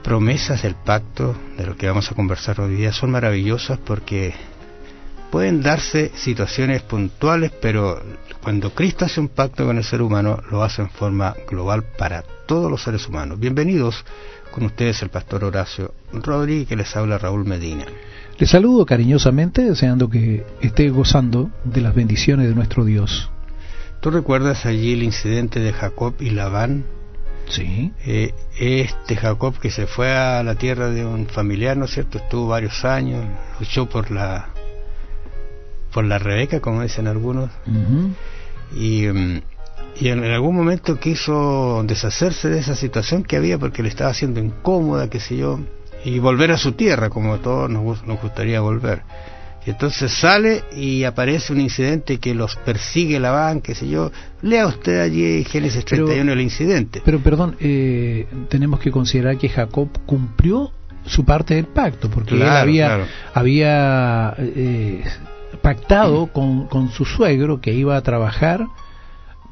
promesas del pacto, de lo que vamos a conversar hoy día, son maravillosas porque pueden darse situaciones puntuales, pero cuando Cristo hace un pacto con el ser humano, lo hace en forma global para todos los seres humanos. Bienvenidos con ustedes el pastor Horacio Rodríguez, que les habla Raúl Medina. Les saludo cariñosamente, deseando que esté gozando de las bendiciones de nuestro Dios. ¿Tú recuerdas allí el incidente de Jacob y Labán? Sí. Jacob que se fue a la tierra de un familiar, ¿no es cierto? Estuvo varios años, luchó por la Rebeca, como dicen algunos, y en algún momento quiso deshacerse de esa situación que había porque le estaba haciendo incómoda, qué sé yo, y volver a su tierra, como a todos nos gustaría volver. Y entonces sale y aparece un incidente que los persigue Labán, qué sé yo. Lea usted allí Génesis 31 el incidente. Pero perdón, tenemos que considerar que Jacob cumplió su parte del pacto, porque claro, él había pactado con su suegro que iba a trabajar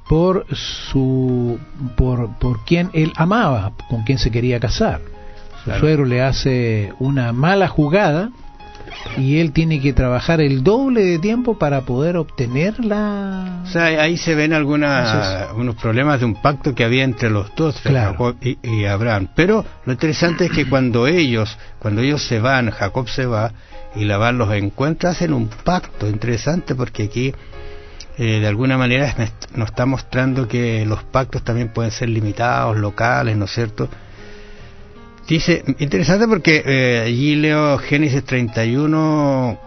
por quien él amaba, con quien se quería casar. Su suegro le hace una mala jugada y él tiene que trabajar el doble de tiempo para poder obtenerla. O sea, ahí se ven unos problemas de un pacto que había entre los dos, Jacob y Abraham. Pero lo interesante es que cuando ellos se van, Jacob se va y Labán los encuentra, hacen un pacto interesante, porque aquí de alguna manera nos está mostrando que los pactos también pueden ser limitados, locales, ¿no es cierto? Dice, interesante porque allí leo Génesis 31,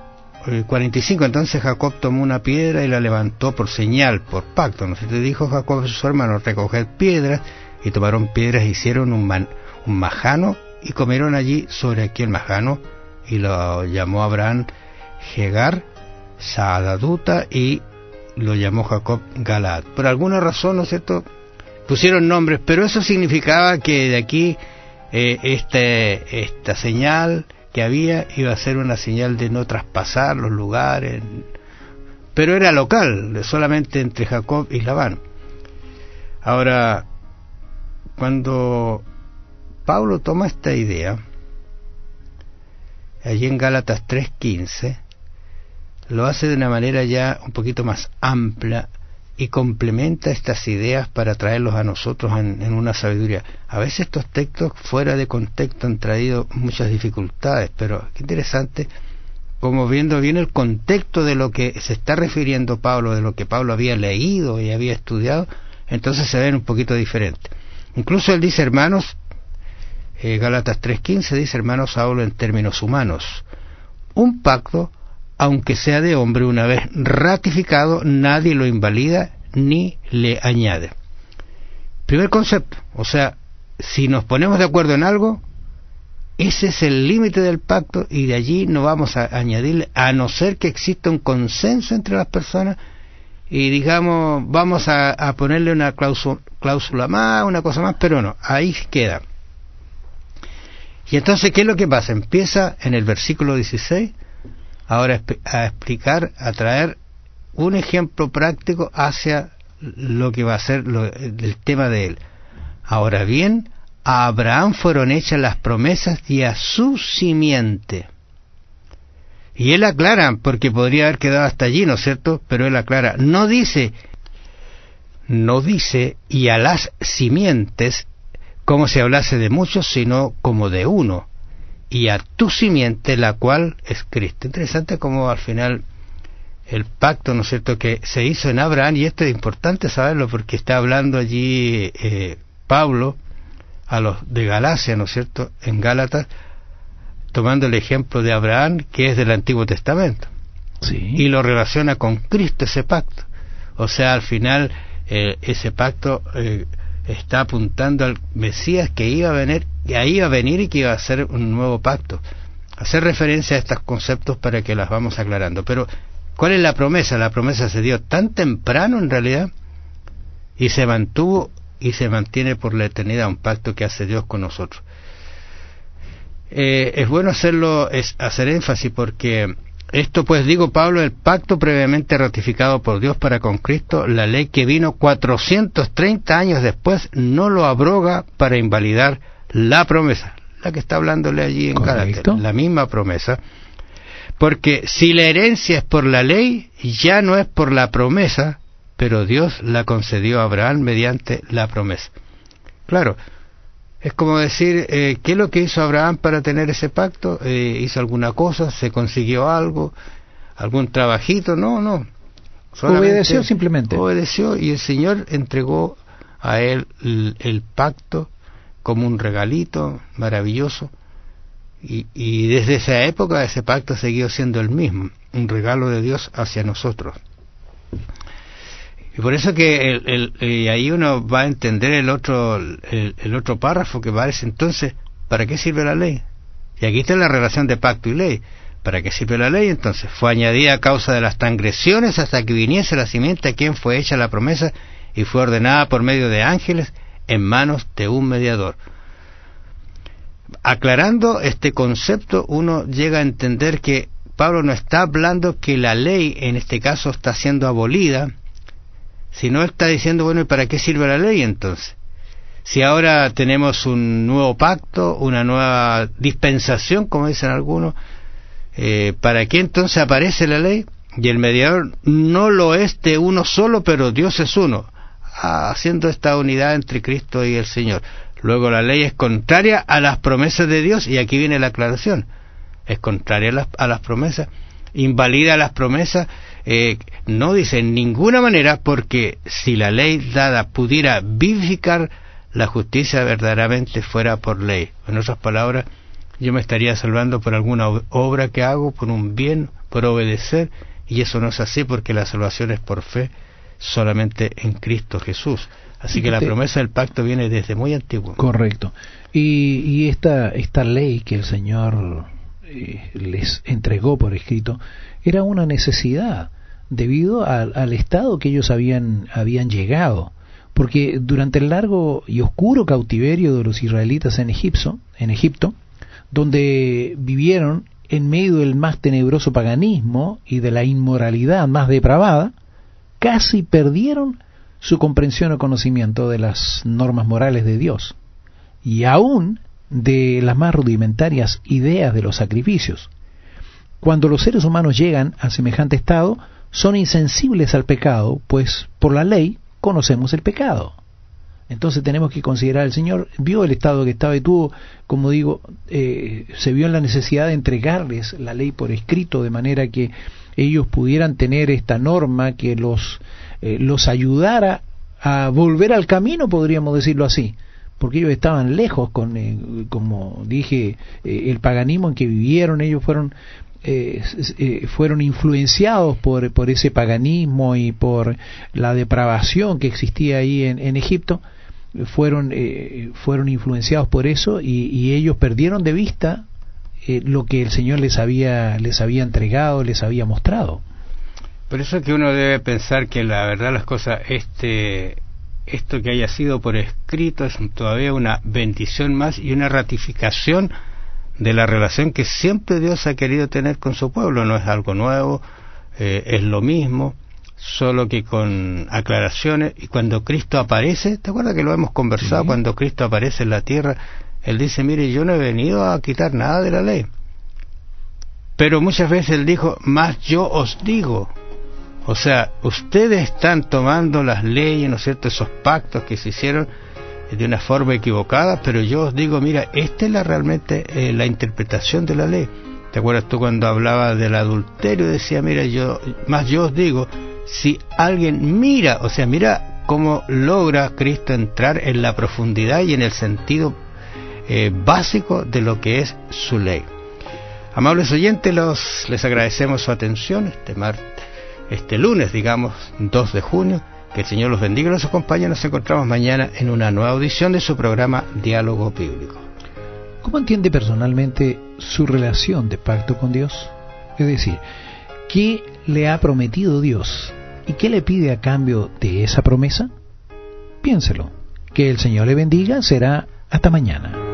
45, entonces Jacob tomó una piedra y la levantó por señal, por pacto, ¿no? Se dijo Jacob a sus hermanos, recoged piedras, y tomaron piedras e hicieron un majano, y comieron allí sobre aquel majano, y lo llamó Abraham Jegar Saaduta, y lo llamó Jacob Galaad. Por alguna razón, ¿no es cierto?, pusieron nombres, pero eso significaba que de aquí esta señal que había iba a ser una señal de no traspasar los lugares, pero era local, solamente entre Jacob y Labán. Ahora, cuando Pablo toma esta idea, allí en Gálatas 3:15, lo hace de una manera ya un poquito más amplia y complementa estas ideas para traerlos a nosotros en una sabiduría. A veces estos textos fuera de contexto han traído muchas dificultades, pero qué interesante, como viendo bien el contexto de lo que se está refiriendo Pablo, de lo que Pablo había leído y había estudiado, entonces se ven un poquito diferentes. Incluso él dice, hermanos, Gálatas 3:15 dice, hermanos, hablo en términos humanos. Un pacto, aunque sea de hombre, una vez ratificado, nadie lo invalida ni le añade. Primer concepto, o sea, si nos ponemos de acuerdo en algo, ese es el límite del pacto, y de allí no vamos a añadirle, a no ser que exista un consenso entre las personas y digamos, vamos a ponerle una cláusula más, una cosa más, pero no, ahí queda. Y entonces, ¿qué es lo que pasa? Empieza en el versículo 16 ahora a explicar, a traer un ejemplo práctico hacia lo que va a ser el tema de él. Ahora bien, a Abraham fueron hechas las promesas y a su simiente. Y él aclara, porque podría haber quedado hasta allí, ¿no es cierto? Pero él aclara, no dice y a las simientes, como si hablase de muchos, sino como de uno, y a tu simiente, la cual es Cristo. Interesante como al final el pacto, ¿no es cierto?, que se hizo en Abraham, y esto es importante saberlo porque está hablando allí Pablo a los de Galacia, ¿no es cierto?, en Gálatas, tomando el ejemplo de Abraham, que es del Antiguo Testamento, sí, y lo relaciona con Cristo, ese pacto. O sea, al final ese pacto está apuntando al Mesías que iba a venir y que iba a hacer un nuevo pacto. Hacer referencia a estos conceptos para que las vamos aclarando. Pero, ¿cuál es la promesa? La promesa se dio tan temprano en realidad, y se mantuvo y se mantiene por la eternidad, un pacto que hace Dios con nosotros. Es bueno hacer énfasis, porque esto, pues digo, Pablo, el pacto previamente ratificado por Dios para con Cristo, la ley que vino 430 años después, no lo abroga para invalidar la promesa. la que está hablándole allí en Correcto. Gálatas, la misma promesa. Porque si la herencia es por la ley, ya no es por la promesa, pero Dios la concedió a Abraham mediante la promesa. Claro, es como decir, ¿qué es lo que hizo Abraham para tener ese pacto? ¿Hizo alguna cosa? ¿Se consiguió algo? ¿Algún trabajito? No. Obedeció simplemente. Obedeció, y el Señor entregó a él el pacto como un regalito maravilloso. Y desde esa época ese pacto ha seguido siendo el mismo, un regalo de Dios hacia nosotros. Y por eso que ahí uno va a entender el otro párrafo que va a decir, entonces, ¿para qué sirve la ley? Y aquí está la relación de pacto y ley. ¿Para qué sirve la ley? Entonces, fue añadida a causa de las transgresiones hasta que viniese la simiente a quien fue hecha la promesa y fue ordenada por medio de ángeles en manos de un mediador. Aclarando este concepto, uno llega a entender que Pablo no está hablando que la ley en este caso está siendo abolida, sino está diciendo, bueno, ¿y para qué sirve la ley entonces? Si ahora tenemos un nuevo pacto, una nueva dispensación, como dicen algunos, ¿para qué entonces aparece la ley? Y el mediador no lo es de uno solo, pero Dios es uno, haciendo esta unidad entre Cristo y el Señor. Luego la ley es contraria a las promesas de Dios, y aquí viene la aclaración, es contraria a las promesas, invalida las promesas, no dice en ninguna manera, porque si la ley dada pudiera vivificar, la justicia verdaderamente fuera por ley. En otras palabras, yo me estaría salvando por alguna obra que hago, por un bien, por obedecer, y eso no es así, porque la salvación es por fe solamente en Cristo Jesús. Así que la promesa del pacto viene desde muy antiguo. Correcto. Y esta ley que el Señor les entregó por escrito era una necesidad debido al estado que ellos habían llegado, porque durante el largo y oscuro cautiverio de los israelitas en Egipto, donde vivieron en medio del más tenebroso paganismo y de la inmoralidad más depravada, casi perdieron su comprensión o conocimiento de las normas morales de Dios, y aún de las más rudimentarias ideas de los sacrificios. Cuando los seres humanos llegan a semejante estado, son insensibles al pecado, pues por la ley conocemos el pecado. Entonces tenemos que considerar, el Señor vio el estado que estaba y tuvo, como digo, se vio en la necesidad de entregarles la ley por escrito, de manera que ellos pudieran tener esta norma que los ayudara a volver al camino, podríamos decirlo así, porque ellos estaban lejos como dije, el paganismo en que vivieron. Ellos fueron influenciados por ese paganismo y por la depravación que existía ahí en Egipto. Fueron influenciados por eso, y ellos perdieron de vista lo que el Señor les había entregado, les había mostrado. Por eso es que uno debe pensar que la verdad las cosas, esto que haya sido por escrito es todavía una bendición más y una ratificación de la relación que siempre Dios ha querido tener con su pueblo. No es algo nuevo, es lo mismo, solo que con aclaraciones. Y cuando Cristo aparece, ¿te acuerdas que lo hemos conversado? Sí. Cuando Cristo aparece en la tierra, Él dice, mire, yo no he venido a quitar nada de la ley, pero muchas veces Él dijo, más yo os digo. O sea, ustedes están tomando las leyes, ¿no es cierto?, esos pactos que se hicieron de una forma equivocada, pero yo os digo, mira, esta es realmente la interpretación de la ley. ¿Te acuerdas tú cuando hablaba del adulterio? Decía, mira, yo os digo, si alguien mira, o sea, mira cómo logra Cristo entrar en la profundidad y en el sentido básico de lo que es su ley. Amables oyentes, les agradecemos su atención este lunes, 2 de junio. Que el Señor los bendiga y los acompañe. Nos encontramos mañana en una nueva audición de su programa Diálogo Bíblico. ¿Cómo entiende personalmente su relación de pacto con Dios? Es decir, ¿qué le ha prometido Dios y qué le pide a cambio de esa promesa? Piénselo. Que el Señor le bendiga. Será hasta mañana.